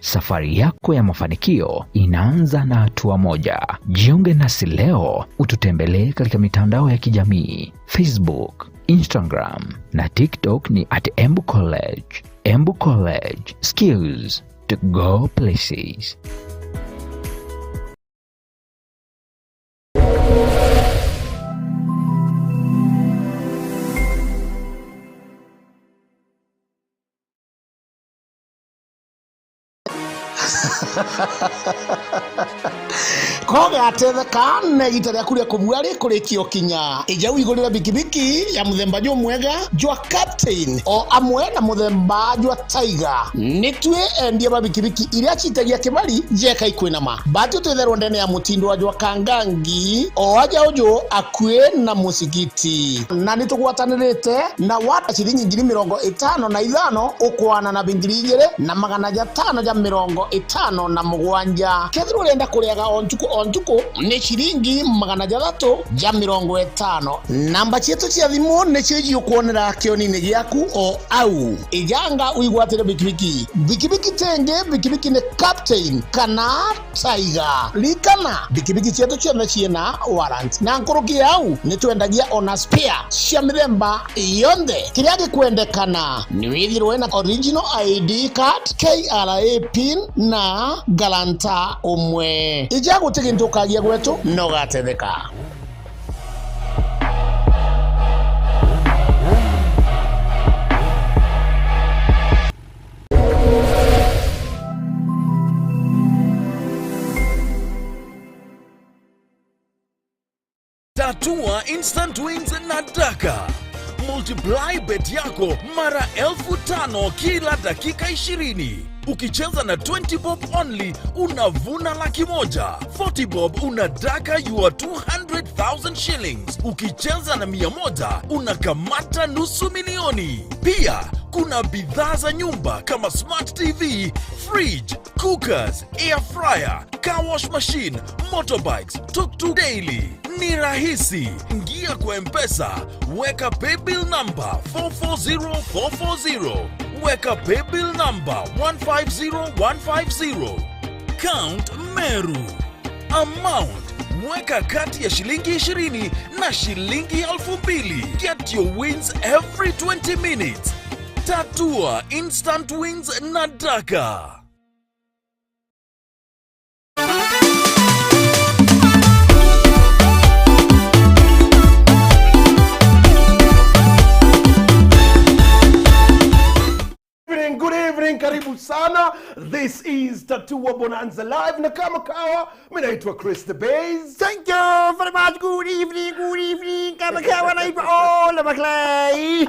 Safari yako ya mafanikio inaanza na hatua moja. Jiunge nasi leo, ututembelee katika mitandao ya kijamii Facebook, Instagram na TikTok ni @embu_college. Embu College, skills to go places. Koga atetheka na gita rĩa kuria kumwari kurikio kinya ijau igurira bikibiki ya muthemba jo mwega jwa Captain o amwe na muthemba jwa Tiger nitwe endie ba bikibiki iria citagia kimari jeka ikwinama batu twetherwo ndene ya mutindo wa jwa Kangangi o aja ojo akue na musigiti na nitugwatanirite na wata ciringi 55,000 ukwana na 2,557 kethiro urenda kuriaga ontuko ni ciringi 350. Namba cietu cia thimu ni cio kuonera kioni-ini giaku o au ijanga uigwatire bikibiki tenge bikibiki ni Captain kana Tiger likana bikibiki cietu ciothe ciena warrant na nkuruki au ni twendagia ona spare cia mithemba yonthe kiria gikwendekana ni withirwe na original ID card, KRA pin na galanta umwe ijagu tigintu kagia gwetu no gatetheka. Tatua Instant Wins na Daka. Multiply bet yako mara 5,000 kila dakika 20. Ukicheza na 20 bob only unavuna 100,000. 40 bob unadaka your 200,000 shillings. Ukicheza na 100 unakamata nusu milioni. Pia kuna bidhaa za nyumba kama smart TV, fridge, cookers, air fryer, car wash machine, motorbikes, tuk-tuk daily. Ni rahisi. Ingia kwa M-Pesa, weka paybill number 440440. Weka paybill number 150150. Count Meru. Amount weka kati ya shilingi 20 na shilingi 2,000. Get your wins every 20 minutes. Tatua Instant Wins na Daka. Good evening, karibu sana. This is Tatua Bonanza Live na kama kawa, mimi naitwa Chris the Bays. Thank you very much. Good evening. Kama kawa naitwa Ola Maclay.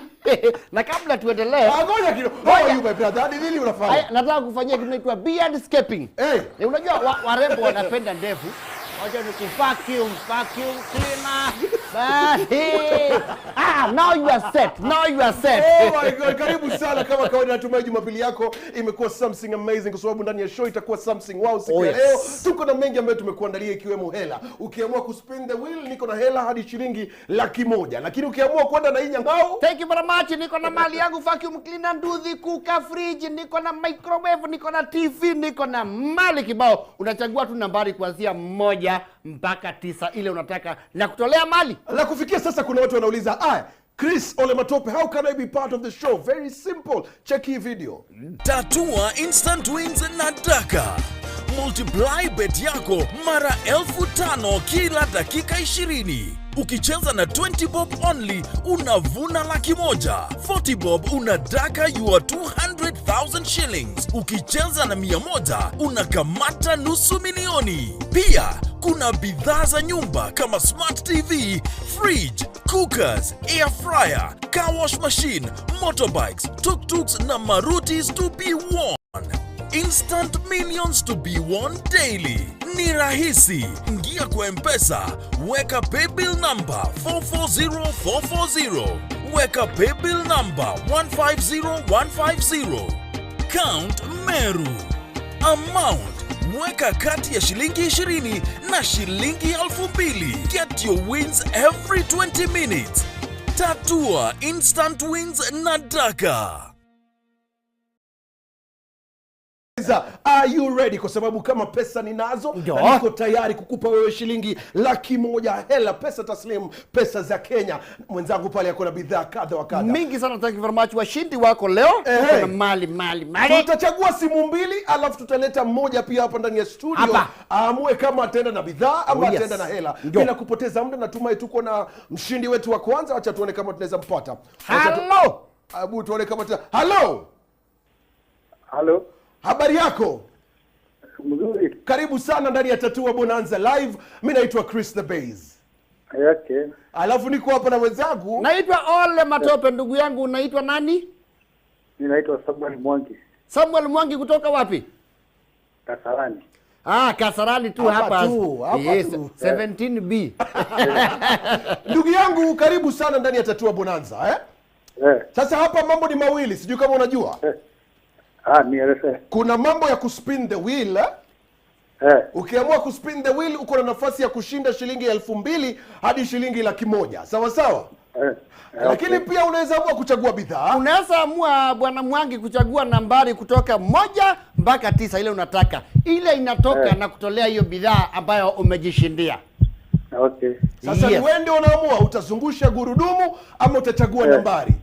Na kabla tuendelee, Ngoja kidogo. How are you my brother? Nini unafanya? Nataka kufanyia kitu kinaitwa beard scaping. Unajua warembo wanapenda ndevu. Wacha ni vacuum cleaner. Now you are set. Oh my God, karibu sana kama kawaida. Natumai Jumapili yako imekuwa something amazing kwa sababu ndani ya show itakuwa something wow siku ya leo. Tuko na mengi ambayo tumekuandalia ikiwemo hela. Ukiamua kuspin the wheel niko na hela hadi shilingi 100,000. Lakini ukiamua kwenda na inya ngao, thank you very much. Niko na mali yangu vacuum cleaner, nduthi, kuka, fridge, niko na microwave, niko na TV, niko na mali kibao. Unachagua tu nambari kuanzia 1 mpaka 9 ile unataka na kutolea mali. La kufikia sasa kuna watu wanauliza, Chris Ole Matope, how can I be part of the show? Very simple. Check hii video. Tatua Instant Wins na Daka. Multiply bet yako mara 5,000 kila dakika 20. Ukicheza na 20 bob only unavuna 100,000. 40 bob unadaka your 200,000 shillings. Ukicheza na 100 unakamata nusu milioni. Pia kuna bidhaa za nyumba kama smart TV, fridge, cookers, air fryer, car wash machine, motorbikes, tuk-tuks na marutis to be won. Instant millions to be won daily. Ni rahisi. Ingia kwa M-Pesa, weka paybill number 440440. Weka paybill number 150150. Count Meru. Amount weka kati ya shilingi 20 na shilingi 2,000. Get your wins every 20 minutes. Tatua Instant Wins na Daka. Are you ready? Kwa sababu kama pesa ninazo, na niko tayari kukupa wewe shilingi 100,000 hela, pesa taslim, pesa za Kenya. Mwenzangu pale yako na bidhaa kadha wa kadha mingi sana. Thank you very much. Washindi wako leo kuna mali. Tutachagua simu mbili, alafu tutaleta mmoja pia hapa ndani ya studio aamue kama ataenda na bidhaa ama ataenda na hela. Bila kupoteza muda, natumai tuko na mshindi wetu wa kwanza. Acha tuone kama tunaweza mpata. Hello. Abu tuone kama Hello. Habari yako? Mzuri. Karibu sana ndani ya Tatua Bonanza Live. Mimi naitwa Chris the Bays. Okay. Alafu niko hapa na mwenzangu. Naitwa Ole Matope. Ndugu yangu unaitwa nani? Ninaitwa Samuel Mwangi. Samuel Mwangi kutoka wapi? Kasarani. Kasarani tu hapa. Yes, 17B. Ndugu yangu karibu sana ndani ya Tatua Bonanza, Sasa hapa mambo ni mawili, sijui kama unajua. Nieleze. Kuna mambo ya kuspin the wheel. Ukiamua kuspin the wheel uko na nafasi ya kushinda shilingi 2,000 hadi shilingi 100,000. Sawa sawa? Lakini pia unaweza amua kuchagua bidhaa. Unaweza amua Bwana Mwangi kuchagua nambari kutoka 1 mpaka 9 ile unataka. Ile inatoka na kutolea hiyo bidhaa ambayo umejishindia. Okay. Sasa wewe ndio unaamua utazungusha gurudumu ama utachagua nambari.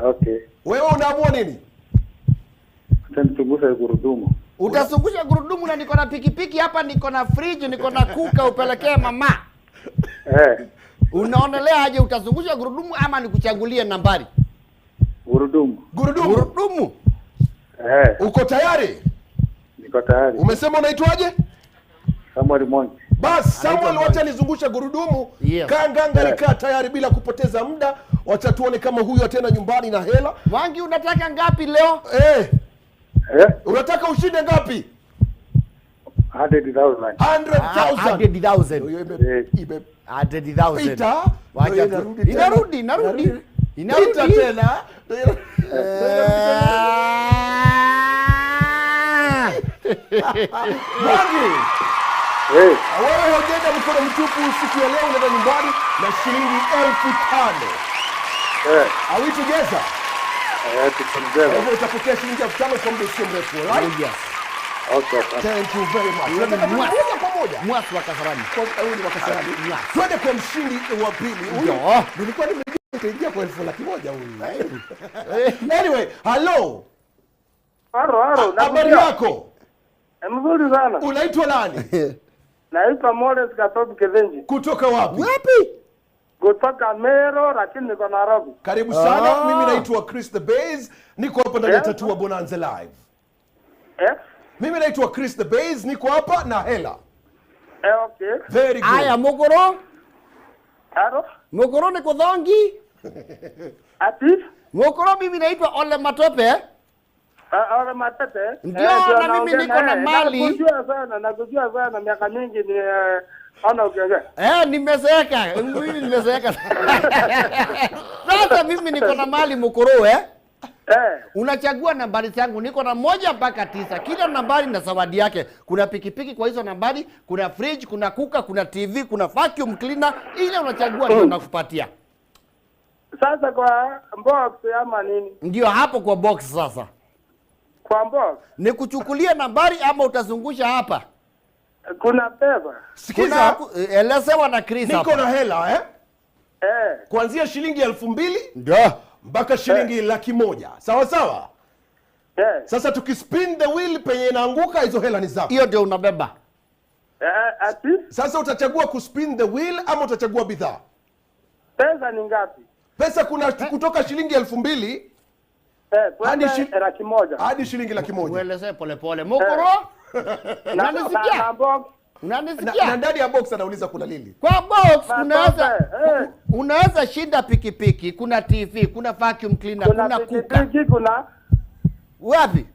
Okay. Wewe unaamua nini? Utazungusha gurudumu. Utazungusha gurudumu, na niko na pikipiki hapa, niko na fridge, niko na kuka upelekee mama. Unaonelea aje, utazungusha gurudumu ama nikuchagulie nambari? Gurudumu. Uko tayari? Niko tayari. Umesema unaitwaje? Samuel Mwangi. Bas, Samuel, wacha nizungusha gurudumu. Kanganga kaa tayari bila kupoteza muda. Wacha tuone kama huyu atenda nyumbani na hela. Mwangi, unataka ngapi leo? Unataka ushinde ngapi? 100,000. 100,000. Pita. Inarudi. Pita tena. Mwangi. Wewe hujenda mkono mtupu siku ya leo, unaenda nyumbani na shilingi 5,000. Are we together? Together. Wewe utapokea shilingi 5,000 kwa muda usio mrefu, right? Yes. Okay. Thank you very much. Tunataka pamoja. Mwasi wa Kasarani. Huyu wa Kasarani. Twende kwa mshindi wa pili. Nilikuwa nimeingia kwa 1,100,000 huyu. Anyway, hello. Habari yako? Mzuri sana. Unaitwa nani? Naitwa Morris Katobi Kevenji. Kutoka wapi? Kutoka Mero, lakini niko Nairobi. Karibu sana. Mimi naitwa Chris the Bays. Niko hapa ndani ya Tatua Bonanza Live. Mimi naitwa Chris the Bays, niko hapa na hela. Okay. Very good. Aya, Mogoro. Mogoro ni kodhongi. Ati? Mogoro, mimi naitwa Ole Matope. Ole Matope. Ndio, na mimi niko na mali. Nakujua sana miaka mingi ni ana ukiongea. Nimezeeka. Mimi nimezeeka. Sasa mimi niko na mali Mogoro, Unachagua nambari zangu, niko na 1 mpaka 9. Kila nambari na zawadi yake. Kuna pikipiki kwa hizo nambari, kuna fridge, kuna kuka, kuna TV, kuna vacuum cleaner. Ile unachagua ndio nakupatia. Sasa kwa box ama nini? Ndio hapo kwa box sasa. Kwa box. Nikuchukulie nambari ama utazungusha hapa? Kuna pesa. Sikiza. Elezewa na Chris hapa. Niko na hela, kuanzia shilingi 2,000 ndio mpaka shilingi 100,000. Sawa sawa? Sasa tukispin the wheel penye inaanguka hizo hela ni zako. Hiyo ndio unabeba. Ati? Sasa utachagua kuspin the wheel ama utachagua bidhaa? Pesa ni ngapi? Pesa kuna kutoka shilingi 2,000 hadi 100,000. Hadi shilingi 100,000. Ueleze pole pole. Mogoro? Unanisikia? Unanisikia? Na ndani ya box anauliza kuna nini? Kwa box unaweza shinda pikipiki, kuna TV, kuna vacuum cleaner, kuna kuka. Kuna wapi?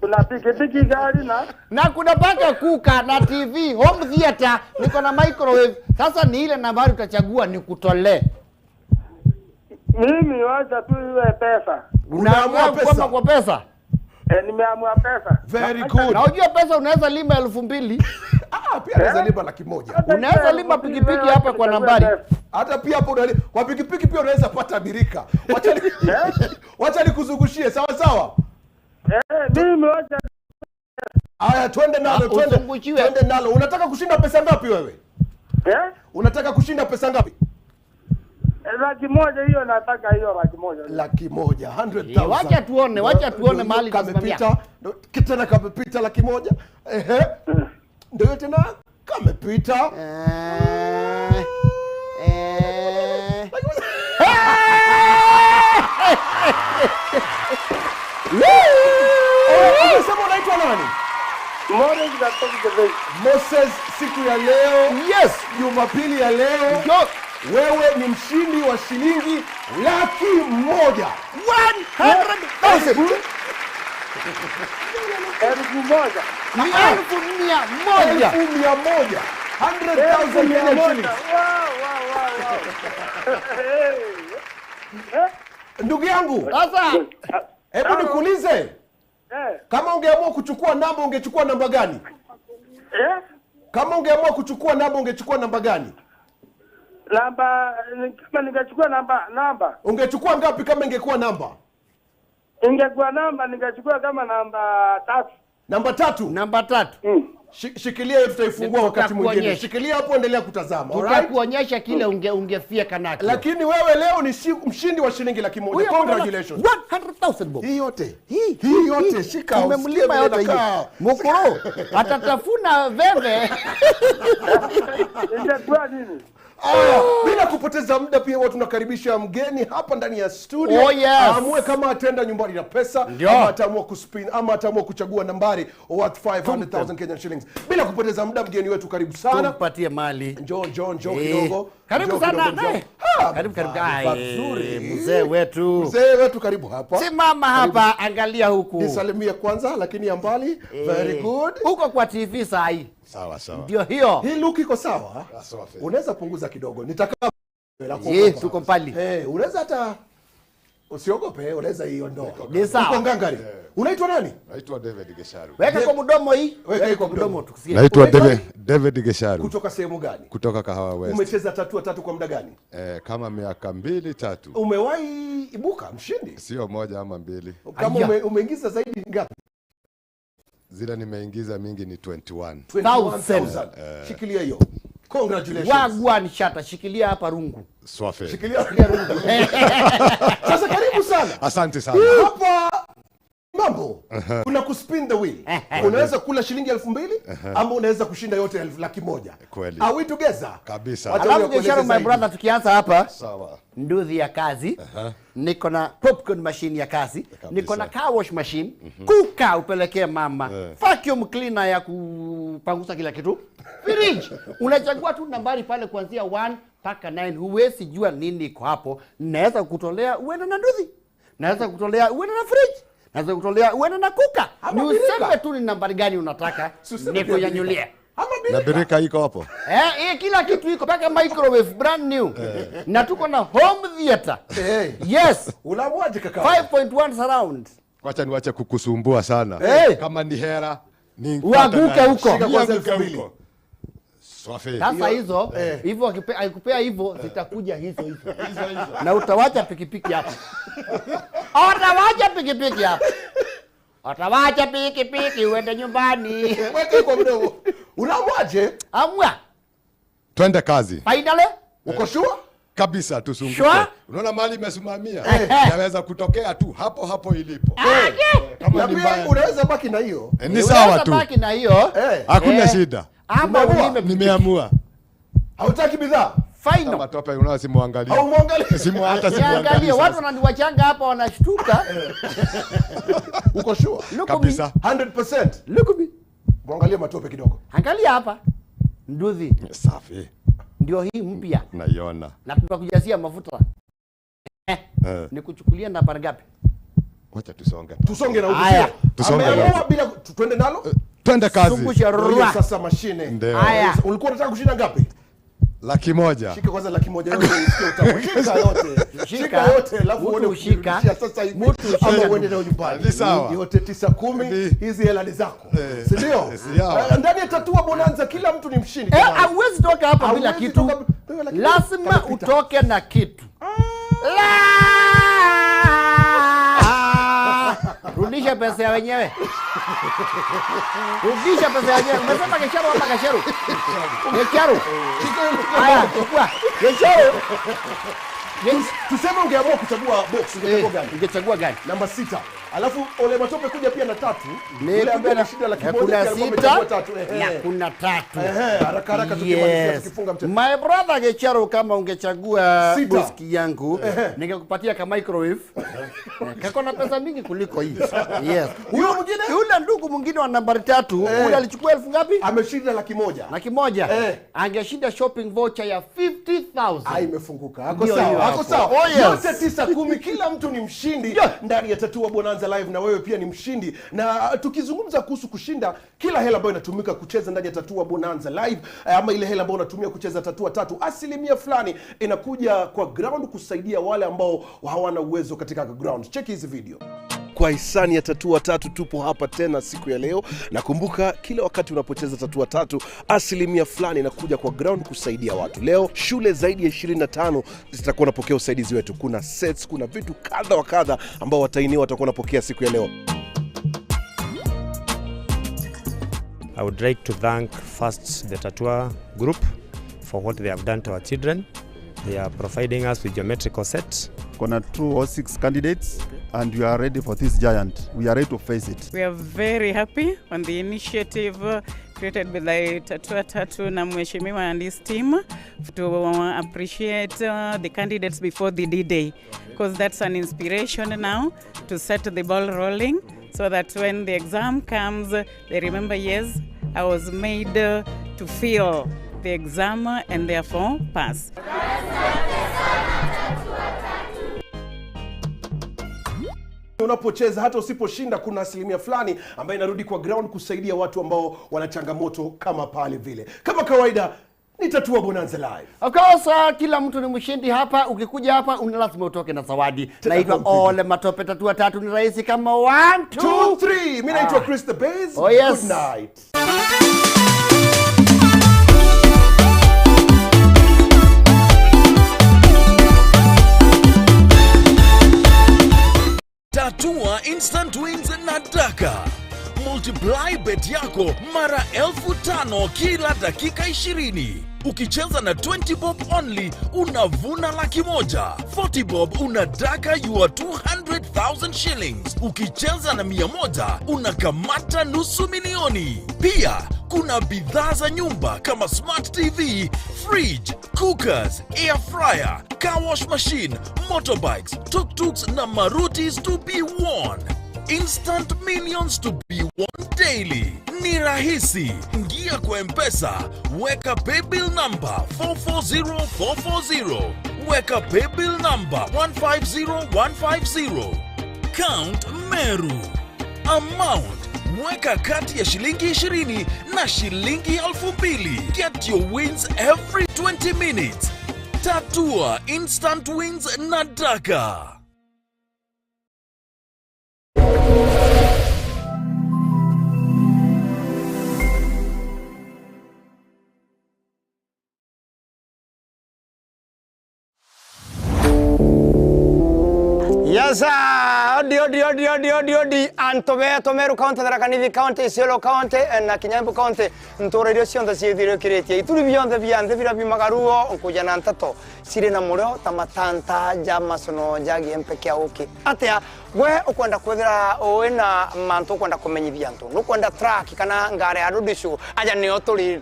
Kuna pikipiki, gari na kuna paka kuka na TV, home theater, niko na microwave. Sasa ni ile nambari utachagua nikutolee. Mimi wacha tu iwe pesa. Unaamua pesa kwa pesa? Nimeamua pesa. Very good. Na unajua pesa unaweza lima 2,000. Pia unaweza lima 1,000. Unaweza lima pikipiki hapa kwa nambari. Hata pia hapo kwa pikipiki pia unaweza pata birika. Wacha nikuzungushie, sawa sawa? Mimi wacha. Haya, twende nalo, twende nalo. Unataka kushinda pesa ngapi wewe? Unataka kushinda pesa ngapi? 100,000 hiyo nataka, hiyo 100,000. 100,000, 100,000. Wacha tuone mahali kamepita. Kitana kamepita 100,000. Ndio tena kamepita. Unasema unaitwa nani? Moses, siku ya leo, Yes, Jumapili ya leo, wewe ni mshindi wa shilingi 100,000. 100,000. 1,000. 100,000. 100,000 Kenyan shillings. Ndugu yangu, Sasa hebu nikuulize, kama ungeamua kuchukua namba ungechukua namba gani? Kama ungeamua kuchukua namba ungechukua namba gani? Kama ningechukua namba. Ungechukua ngapi kama ingekuwa namba? Ingekuwa namba ningechukua kama namba 3. Namba 3. namba 3. Shikilia hiyo, tutaifungua wakati mwingine. Tutakuonyesha. Shikilia hapo, endelea kutazama. Alright? Tutakuonyesha kile ungefia kanaki. Lakini wewe leo ni mshindi wa shilingi 100,000. Congratulations. 100,000 bob. Hii yote. Hii yote shika. Umemlima yote hiyo. Mokoro atatafuna veve. Ingekuwa nini? Bila kupoteza muda, pia watu tunakaribisha mgeni hapa ndani ya studio. Oh, yes. Aamue kama atenda nyumbani na pesa, Ndio. ama ataamua kuspin, ama ataamua kuchagua nambari worth 500,000 Kenyan shillings. Bila kupoteza muda, mgeni wetu, karibu sana. Tumpatie mali. Njoo kidogo. Karibu Njoo sana. kidogo, njoo. Karibu. Vizuri. Mzee wetu. Mzee wetu, karibu hapa. Simama hapa, angalia huku. Nisalimie kwanza, lakini ya mbali. Very good. Huko kwa TV saa hii. Sawa. Ndio hiyo. Hii look iko sawa? Unaweza punguza kidogo. Nitakaa Tuko pali. unaweza hata usiogope, unaweza iondoa. Ni sawa. Uko ngangari. Unaitwa nani? Naitwa David Gesharu. Weka kwa mdomo hii. Weka kwa mdomo mdomo. tukusikie. Naitwa Unaitwa David Gesharu Kutoka sehemu gani? kutoka Kahawa West. Umecheza tatu kwa muda gani? Kama miaka 2-3. Umewahi ibuka mshindi? Sio moja ama 2. Kama umeingiza zaidi ngapi? Zile nimeingiza mingi ni 21. 21,000. Shikilia hiyo. Congratulations. Wagwan shata, shikilia hapa rungu. Swafe. Shikilia rungu. Sasa karibu sana. Asante sana. Hapa mambo. Kuna kuspin the wheel. Unaweza kula shilingi 2,000 ama unaweza kushinda yote 100,000. Kweli. Are we together? Kabisa. Wacha Alafu nikueleze Gesharu my zaidi. brother, tukianza hapa Sawa. nduthi ya kazi, niko na popcorn machine ya kazi, niko na car wash machine, kuka upelekee mama, vacuum cleaner ya kupangusa kila kitu, fridge. Unachagua tu nambari pale kuanzia 1 mpaka 9, huwezi jua nini iko hapo. Naweza kukutolea uende na nduthi, naweza kukutolea uende na fridge, naweza kukutolea uende na kuka. Ni useme tu ni nambari gani unataka, nikunyanyulie. Na birika iko hapo. Kila kitu iko mpaka microwave brand new. Na tuko na home theater. Yes. Unaamwaje kaka? 5.1 surround. Wacha niwache kukusumbua sana. Kama ni hera ni Uanguke huko. Shika kwanza 2,000. Swafe. Sasa hizo hivyo akikupea hivyo zitakuja hizo. Na utawacha pikipiki hapo. Utawacha pikipiki uende nyumbani. Weka kwa mdomo. Unaamwaje? Amwa. Twende kazi. Finally. Uko sure? Kabisa tusunguke. Sure? Unaona mali imesimamia. Yaweza kutokea tu hapo ilipo. Kama Na ni pia mbaya. unaweza baki na hiyo. Ni sawa tu. Baki na hiyo. Hakuna shida. Ama ulime Nimeamua. Hautaki bidhaa? final. Kama tope unaona simuangalia. Au muangalie. Hata simuangalia. Niangalie watu wananiwachanga hapa wanashtuka. Uko sure? Look at me. Kabisa. 100%. Look at me. Muangalie matope kidogo. Angalia hapa. Nduthi Safi. ndio hii mpya. Naiona. Na tunakujazia mafuta. Nikuchukulia na para ngapi? Wacha tusonge. Tusonge na Haya. udusia. Tusonge na Ameamua bila twende nalo? Twende kazi. Zungusha Ndio rua. sasa mashine. Ndio. Haya. Ulikuwa unataka kushinda ngapi? 100,000. Shika kwanza 100,000 yote usikie utamu. Shika yote. Shika yote alafu Mtu uone ushika. ukirudishia sasa hivi. Mtu ushika. Ama uende nayo nyumbani. Ni sawa. Yote 9-10 hizi hela ni zako. Si ndio? Sawa. Ndani ya Tatua Bonanza kila mtu ni mshindi. jamani. Hauwezi toka hapa bila Hauwezi kitu. toka bila kitu. Lazima Kamepita. utoke na kitu. Rudisha Rudisha pesa ya wenyewe. Rudisha pesa ya wenyewe. Umesema Gesharu ama Gasheru? Gesharu. Haya, chukua. Gesharu. Tuseme ungeamua kuchagua box, ungechagua gani? Ungechagua gani? Namba 6. Alafu Ole Matope kuja pia na 3. Yule ambaye ana shida laki moja kuna alikuwa amechagua 6 3. na kuna 3. Haraka tukimalizia tukifunga mchezo. My brother Gecharo, kama ungechagua 6 boski yangu ningekupatia ka microwave. Kako na pesa mingi kuliko hii. Yes. Huyo mwingine? Yule ndugu mwingine wa nambari 3, yule alichukua 1000 ngapi? Ameshinda laki moja. Laki moja. Angeshinda shopping voucher ya 50,000. Imefunguka. Hako Ndio sawa. hiyo Hako hapo. sawa. Oh, yes. Yote 9-10 kila mtu ni mshindi ndani ya Tatua Bonanza Live, na wewe pia ni mshindi. Na tukizungumza kuhusu kushinda, kila hela ambayo inatumika kucheza ndani ya Tatua Bonanza Live, ama ile hela ambayo unatumia kucheza Tatua 3, asilimia fulani inakuja kwa ground kusaidia wale ambao hawana uwezo katika ground. Check hizi video. Kwa hisani ya Tatua 3 tupo hapa tena siku ya leo. Nakumbuka kila wakati unapocheza Tatua 3 asilimia fulani inakuja kwa ground kusaidia watu. Leo shule zaidi ya 25 zitakuwa napokea usaidizi wetu. Kuna sets, kuna vitu kadha wa kadha ambao watainiwa watakuwa napokea siku ya leo. I would like to thank first the Tatua group for what they have done to our children. They are providing us with geometrical sets. Kuna 2 or 6 candidates and we are ready for this giant. We are ready to face it. We are very happy on the initiative created by the Tatua 3 na Mheshimiwa and his team to appreciate the candidates before the D-Day, because that's an inspiration now to set the ball rolling so that when the exam comes, they remember, yes, I was made to feel the exam and therefore pass. Unapocheza hata usiposhinda, kuna asilimia fulani ambayo inarudi kwa ground kusaidia watu ambao wana changamoto kama pale vile. Kama kawaida ni Tatua Bonanza Live. Of course, kila mtu ni mshindi hapa. Ukikuja hapa lazima utoke na zawadi. Naitwa Ole Matope. Tatua 3 ni rahisi kama 1 2 3. Mimi naitwa Chris the Bass. Oh, yes. Good night. Tatua Instant Wins na Daka. Multiply bet yako mara 5,000 kila dakika 20. Ukicheza na 20 bob only unavuna laki moja. 40 bob unadaka your 200,000 shillings. Ukicheza na 100 unakamata nusu milioni. Pia kuna bidhaa za nyumba kama smart TV, fridge, cookers, air fryer, car wash machine, motorbikes, tuk-tuks na marutis to be won. Instant millions to be won daily. Ni rahisi. Ingia kwa M-Pesa, weka paybill number 440440. Weka paybill number 150150. Count Meru. Amount, weka kati ya shilingi 20 na shilingi 2,000. Get your wins every 20 minutes. Tatua Instant Wins na Daka. Yes, odi Tomeru County, Tharaka County, Isiolo County, na Kinyambu County, Ntorerio cionthe ciithire kiretie ituri bionthe bianthe bira bimagaruo nkuja na ntato siri na murio tamatanta jamasono jagi empeke auki atia we ukwenda kwethira wina mantu ukwenda kumenyithia antu nukwenda track kana ngare ya rudishu aja nio turi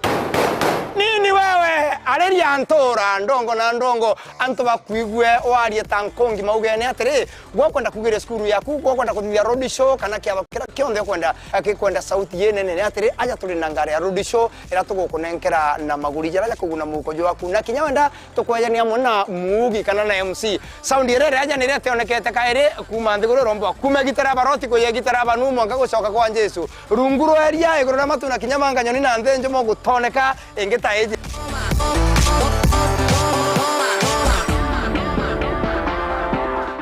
nini wewe areria antora ndongo na ndongo antu bakwigwe warie tankongi maugene atiri gwakwenda kugire skuru yaku gwakwenda kuthia road show kana kia kionde kwenda sauti yenene atiri aja tuli na ngare ya road show ira tugukunenkera na maguri jara kuguna mukojo waku na kinyawenda tukwajania muna mugi kana na MC sound irere aja nirete onekete kaire kuma ndigoro rombo kuma gitara baroti ko ye gitara banu mwanga gucoka kwa Jesu runguro eria igoro na matu na kinyamanga nyoni na ndenjo mo gutoneka engeta eje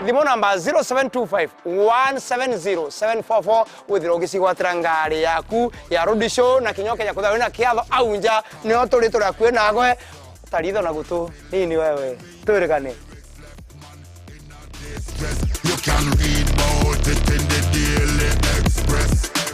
Limo number 0725 170 744 withirogisi gwatira ngari yaku ya road show na kinyoke ya kuthawe na kiatho aunja ni oturi turakwe nagwe taritho na gutu nini wewe turekane You can read about it in the Daily Express.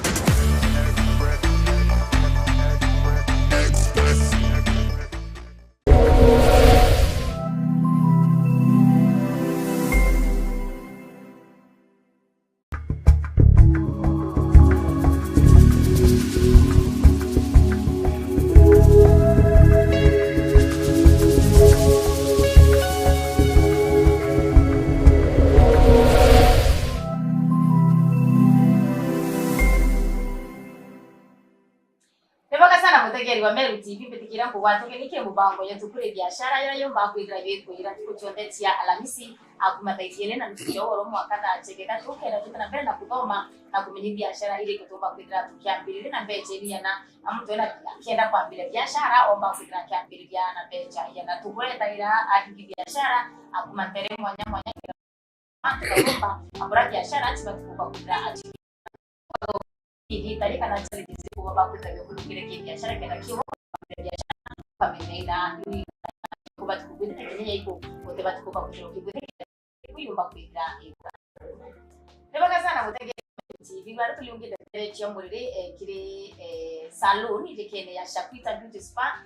wa Meru TV petikira kuwa toke nike mubango ya tukure biashara yo mba kuigira yetu ira tukuchondetia Alhamisi akumataikiele na ndio oro mwakata chekeka toke na tutana penda kutoma na kumenya biashara ile kutomba kuigira tukiambirire na mbeche na mtu ena kienda kwa bila biashara omba kuigira kiambirire na mbecha yana tukure taira akiki biashara akumatere mwanya akaomba abura biashara atiba kupa kuigira ati hivi tarika na challenges kwa babu za kulukire biashara kana kiwa biashara familia ni kwa tukubiri kwenye iko wote watu kwa kushiriki hiyo bakwira sana mutege TV bari tuliongea tele chiamurire kire salon ile ya Shakwita Beauty Spa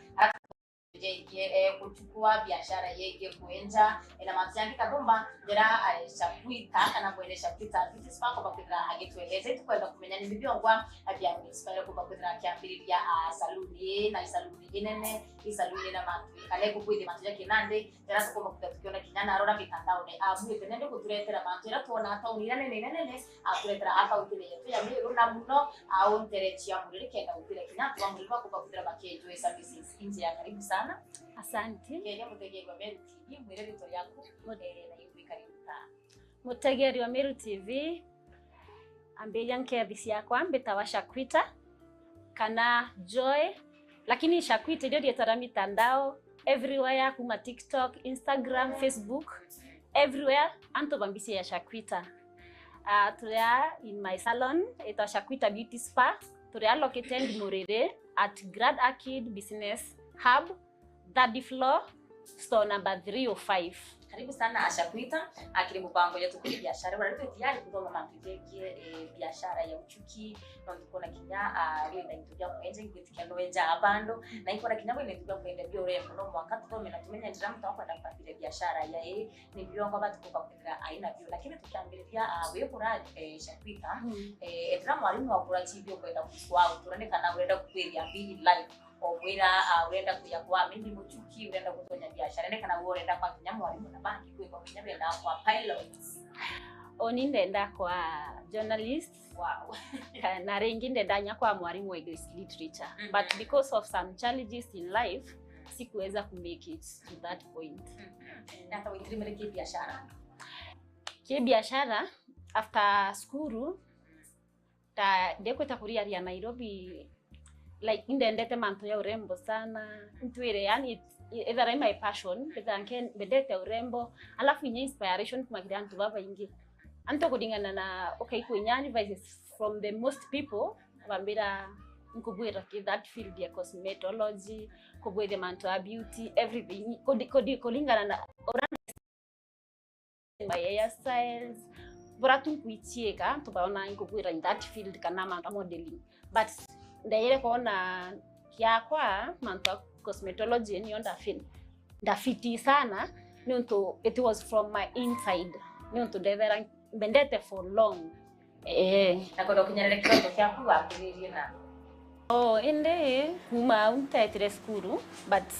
kuchukua biashara yeye kuenja ina matyangi kadomba jera Shakwita kana kuendesha Shakwita Beauty Spa kwa kugira agetueleze tukwenda kumenya ni bibyongwa abya inspire kwa kugira kiambiri ya saluni na saluni inene isaluni na matu kale kukwide matu yake nande jera kwa kugira tukiona kinyana arora mitandao ne amu tenende kuturetera matu jera tuona hata unirane nene akuretera hata ukile yetu ya Meru na muno au nterechia murire kenda ukile kinyana kwa muriva kwa kugira bakejo services inje ya karibu sana. Asante. Kenya mutegeri wa Meru TV mwire vitu yako modele na yubi karibu sana. Mutegeri wa Meru TV ambe yanke bisi yako ambe tawa Shakwita kana Joy lakini Shakwita ndio yetara mitandao everywhere kuma TikTok, Instagram, Facebook everywhere anto bambisi ya Shakwita. Tulia in my salon ita Shakwita Beauty Spa. Tulia located Murere at Grand Arcade Business Hub, 3rd floor, store number 305. Karibu sana Shakwita, akili mpango yetu kwa biashara. Bado tayari kutoa mapiteke biashara ya uchuki, na tukona kinya wewe ndio ndio kuenje ngitikia ndoenja abando, na iko na kinya wewe ndio kuenda bio rembo no mwaka tume na tumenya ndio mtu hapa ndapata biashara ya ni biongo batu kwa kugira aina bio, lakini tukiangalia wewe kuna Shakwita etra mwalimu wa kula chibio kwenda kuswao tunaonekana unaenda kuperia mbili live obwera urenda kuya kwa mimi muchuki urenda kutonya biashara neka na urenda kwa kinyamu walimu na banki kwa kinyamu enda kwa pilots onindenda kwa journalist wow na rengi ndenda kwa mwalimu wa English literature but because of some challenges in life sikuweza ku make it to that point. Na kwa witrimele biashara after school ta deko takuria ya Nairobi like indendete manto ya urembo sana ntuire yani either in my passion either can bedete urembo alafu inye inspiration kuma kidantu baba ingi anto kudingana na okay kunyani advices from the most people bambira nkubwira ki that field ya cosmetology kubwede manto ya beauty everything kodi kolingana na my hairstyles buratu kuichieka tubaona nkubwira in that field kana manto modeling but ndaire kuona yakwa manto cosmetology ni onda ndafiti sana nunto it was from my inside nunto devera bendete for long na kodo kinyarele kidogo kyaku akiririe na ende kuma untaitire skuru but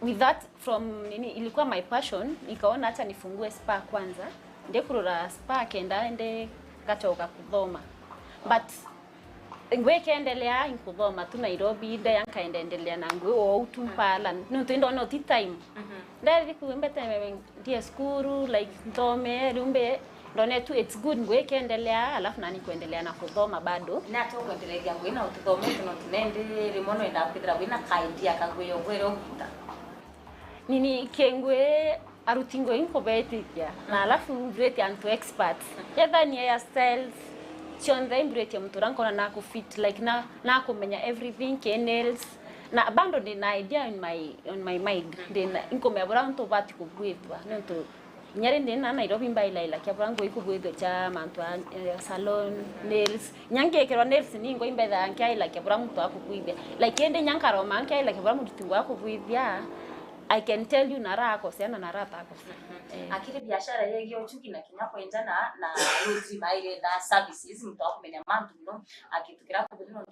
with that from ilikuwa my passion nikaona acha nifungue spa kwanza ndio kurura spa kenda ende katoka kudhoma but ngwe kaendelea inkudhoma tu Nairobi ida yankaendelea na ngwe o utumpala nunto ndo no time ndari kumbete dia skuru like ndome rumbe ndone tu it's good ngwe kaendelea alafu nani kuendelea na kudhoma bado na to kuendelea ngwe na utudhome tuno tunende rimono enda kwithira wina kaidia kagwe ngwero kuta nini kengwe arutingo inkobetia na alafu great and to experts either ni hairstyles chonda imbrete mturanko na kufit like na kumenya everything nails na bando ni na idea on my mind then inko me around to bati kubwitwa nto nyare ndena Nairobi mbaila kia brango ikubwetho cha mantu salon nails nyange kero nails ni ngo imbetha ankia ila kia brango akukuithia like ende nyankaro mankia ila kia brango tutingo akukuithia I can tell you nara akosiana nara takosa akiri biashara yegi ochuki na kinyako endana na lozi maile na services mtu akumenya mantu no akitukira kubino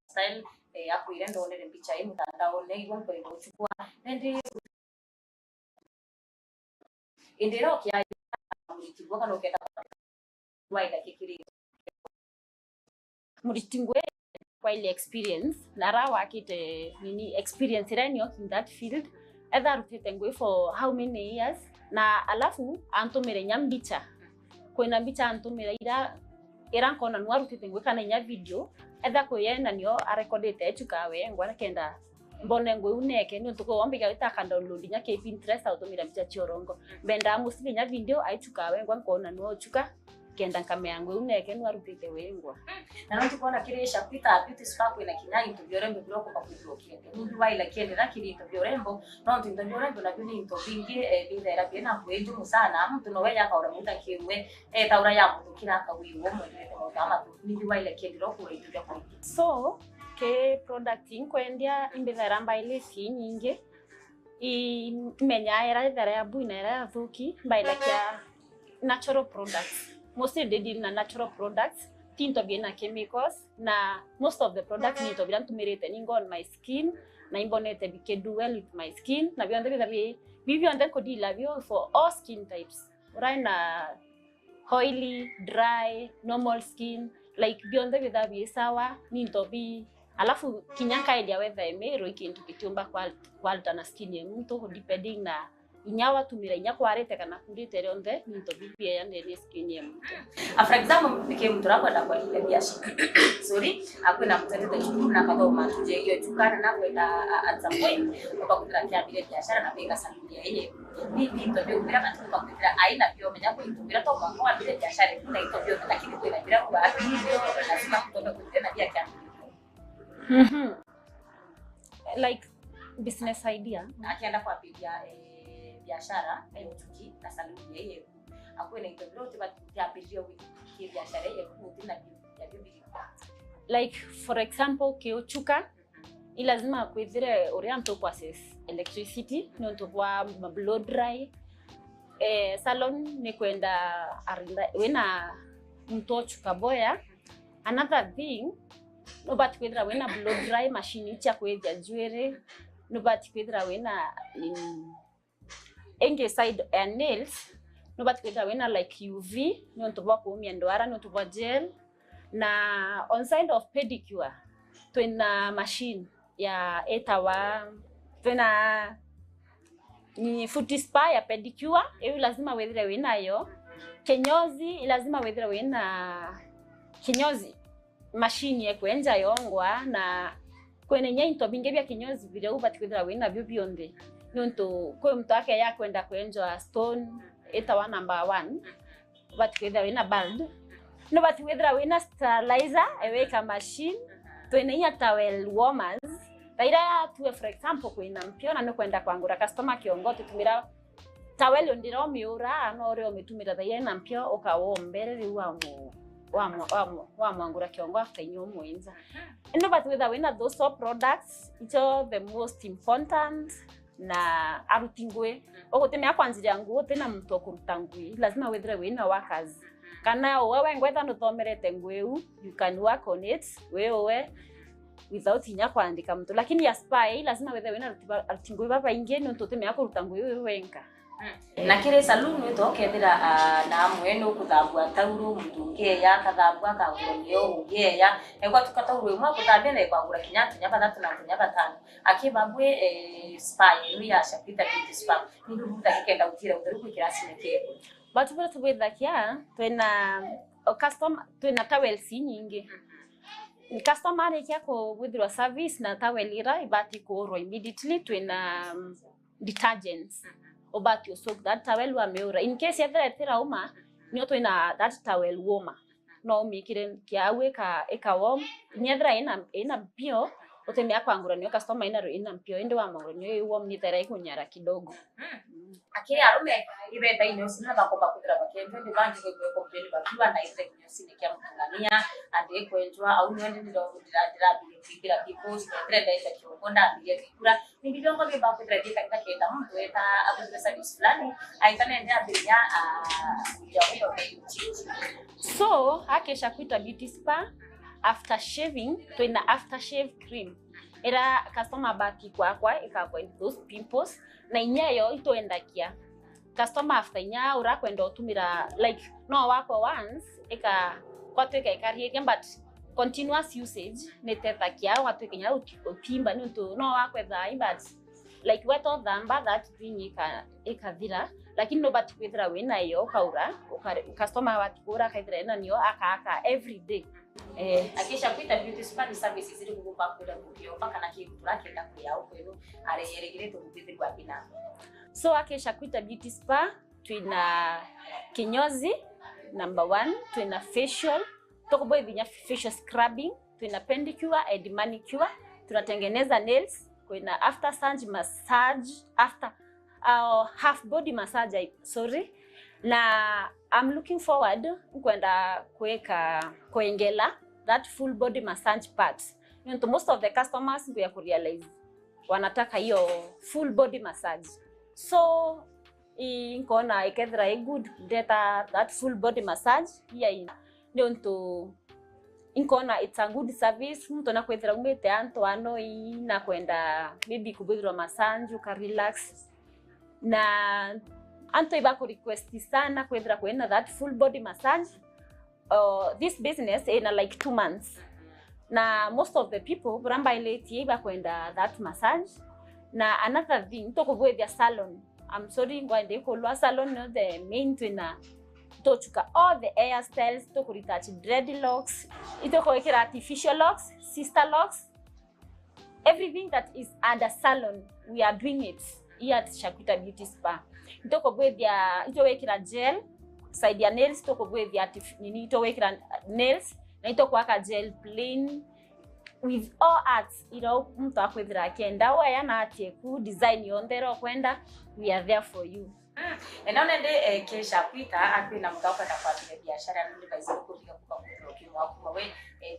style yako ile ndo onere picha hii mtandao nego kwa hivyo chukua ndi indiro kia mlitigwa kana ukenda waida kikiri mlitingwe kwa ile experience nara wakite nini experience ranyo in that field either rutitengwe for how many years na alafu antumire nyambicha kwena mbicha antumire ira nkona nwa rutitengwe kana nya video either kuyenda nio arecordete chukawe ngwana kenda mbone ngwe uneke ni ntuko wambika itaka download nya ke Pinterest autumira mbicha chorongo benda musili nya video aichukawe ngwa nkona no chuka kenda kamera ngwe uneke nwa rutite wengwa na ndio tukaona kiresha pita beauty spa kwa kinyai tubiorembo bloko kwa kublokia ni waila kende na kirito biorembo no ndio biorembo na bini into bingi bila era bina kwetu sana mtu no weya kaura muda kiwe taura ya mtu kila kawiwo mwe kama ni waila kende ro kwa itu kwa so ke product inkwendya imbethera mbaile si nyingi imenya era thera ya buina era thuki mbaile kia natural products mostly they deal na natural products tinto biena chemicals na most of the products ni to bilan tumirete ningo on my skin na imbonete bike do well with my skin na bionde bivyo ande ko dila bio for all skin types right na oily dry normal skin like bionde bidhabi sawa ni to bi alafu kinyanka ile weather emero ikintu kitumba kwa na skin ya mtu depending na inyawa tumira inyako arete kana kundite ronde ni to bibia yande ni skin ya mtu for example bike mtu rako da kwa ile biashara sorry akuna mtende chukuru na kado matuje hiyo chukana na kwenda at some point kwa kutrakia ile biashara na pega saludia yeye ni to bio bila katu kwa kutra aina bio menya kwa kutra to kwa ile biashara kuna ito bio lakini kwa bila kwa hiyo lazima kutoka kutena pia kia like business idea akienda kwa biashara ayo tuki na saluni yeye akwenda itodote batiapirio wiki biashara yeye kutina ya bibi like for example kiochuka ilazima kwithire oriento process electricity no to kwa blow dry salon ni kwenda wena mtochuka boya another thing no but kwithira wena blow dry machine cha kwethia jwere no but kwithira wena enge side nails no but kwithira wena like UV no to kwa kuumia ndwara no to kwa gel na on side of pedicure twina machine ya etawa twina ni foot spa ya pedicure hiyo lazima wethire winayo kinyozi lazima wethire wina kinyozi machine ya kwenja yongwa na kwene nyinto binge bya kinyozi vile ubati kwithira wina byo bionde nonto kwa mtu ake ya kwenda kwenja stone etawa number 1 ubati kwithira wina bald no but withra wina sterilizer eweka machine twene towel warmers taira tu for example kwina mpiona no kwenda kwangura customer kiongo tutumira towel ndiro miura no ore ometumira taira mpio okawombere riwamo wa mwangura kiongo after nyomo inza no but wina those all products it's all the most important na arutingwe ogotemea kwanzira nguo tena mtu okurutangui lazima withra wina workers kana wewe ngwetha no thomerete ngweu you can work on it wewe without inya kuandika mtu lakini ya spy lazima wewe wena rutingwe baba ingeni ntote me akuruta ngweu wenka na kire saluni weto kendira na mweno kuthambua tauru mtunge ya kathambua kangulio ugeya ekwa tukatauru mwa kuthambia na ekwa ngura kinyatu nyaba 3 na nyaba 5 akibabwe spy ya shapita beauty spa ni ndubuta kenda utira uteru kirasi nekeko but vile tubethakia twina customer twina towels nyingi ni customer rekia ko withdraw service na towel ira ibati ko ro immediately twina detergents obati soak that towel wa meura in case ya tira uma ni twina that towel warmer no mikire kiawe ka eka warm nyedra ina bio utemea kwanguranio customer ina mpio ende wa maguranio iwo mnitera ikunyara kidogo. Akiri arume ibenda ino sina bakomba kugira bakembe ndi bangi kwe kompleni bakiwa na ile kunyosini kia mtungania ande kwenjwa au nwende ndo kudira bilikira peoples trenda isa kiongonda ndiye kura ni bidongo bya bakugira dika kenda mtu eta abuza service fulani aitana ndia bilia ya so akesha kuita beauty spa after shaving twina after shave cream era customer baki kwa ikapoint those pimples na inyayo itoendakia customer after inya urakwenda utumira like no wako once eka kwatweka ikarieke but continuous usage netetakia watwekenya utimba ni to no wako tha but like weto thamba that thing ikathira lakini no but kwithira wina yo kaura customer watikura kaithira ina niyo aka every day. Akisha kuita beauty spa services zili kukupa kwenda kupio paka na kitu lake nda kuyao kwenu areyeregere to kupiti kwa bina. So akisha kuita beauty spa twina kinyozi number 1, twina facial tokoboy vinya facial scrubbing, twina pedicure and manicure, tunatengeneza nails, kwina after sun massage, after half body massage na I'm looking forward kwenda kuengela that full body massage part. You know, most of the customers we realize wanataka hiyo full body massage. So inkona ikethra good data that full body massage here ndio inkona it's a good service mtu na kwethra umete anto ano na kwenda maybe kubudhira massage uka relax na anto ibako request sana kwethra kwenda that full body massage. This business in like 2 months na most of the people bramba ile tiba kwenda that massage na another thing to go with their salon. I'm sorry ngwende ko salon no the main twina tochuka all the hairstyles to retouch dreadlocks ito ko ikira artificial locks, sister locks, everything that is under salon we are doing it here at Shakwita Beauty Spa. Ito ko with their ito wekira gel side ya nails to ko with the nini ito wekira nails na ito kwa gel plain with all arts mtu akwethira akienda waya na atieku design yondero kwenda we are there for you. Naona nde kesha kwita akwina mgauka na kwa biashara ndio baizi kulia kwa kimwa kwa we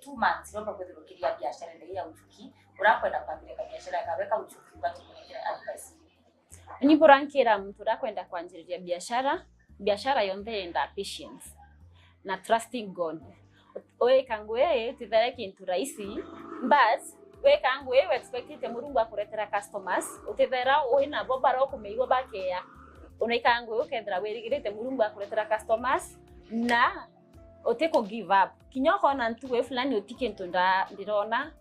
2 months ndio kwa kulia biashara ndio ya uchuki urakwenda kwa biashara kaweka uchuki kwa kulia advice ni burankira mtu rakwenda kwa njiri ya biashara yonde enda patience na trusting God. Oe kangwe tidare kintu raisi but we kangwe we expect te murungu akuretera customers utithera oina bobara kumeiwa bakeya unaikangwe ukethera werigirite murungu akuretera customers na oteko give up kinyoko na ntu we fulani otike ntonda ndirona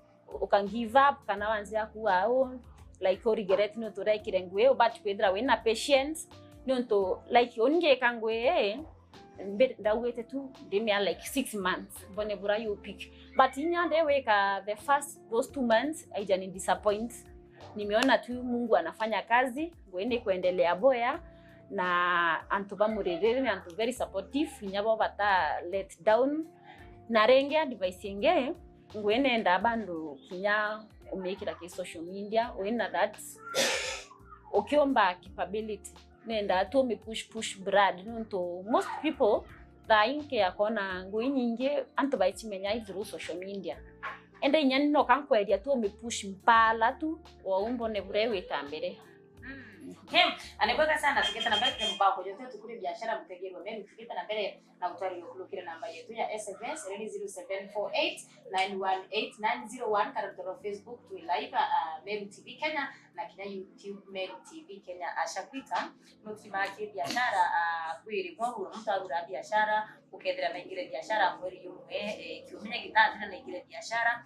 ukan give up kana wanzia kuwa like regret no to like kirengwe but kwethera we na patience no to like onge kangwe ndawete tu demia like 6 months bone bura you pick but inyande weka the first those 2 months haijani disappoint. Nimeona tu Mungu anafanya kazi ngoende kuendelea boya na antuba murerere na antu very supportive nyabo bata let down na renge advice yenge ngoende ndabandu kinya umekira ki social media wena that ukiomba capability nenda to me push brand nto most people dainke yakona nguinyinge anto baichimenya through social media ende nyani no kankweria to me push mpala tu wa umbo ne burewe tambere aneboka sana tukita namba yetu mbako yote tukuri biashara mtegero mimi tukita na mbele na utari yokulukira namba yetu ya SMS 0748918901 karatoro Facebook tu live Meru TV Kenya na kina YouTube Meru TV Kenya Ashakwita mukimaki biashara kwiri mwa mtu agura biashara ukendera na ingire biashara mweri yumwe kiumenya gitandira na ingire biashara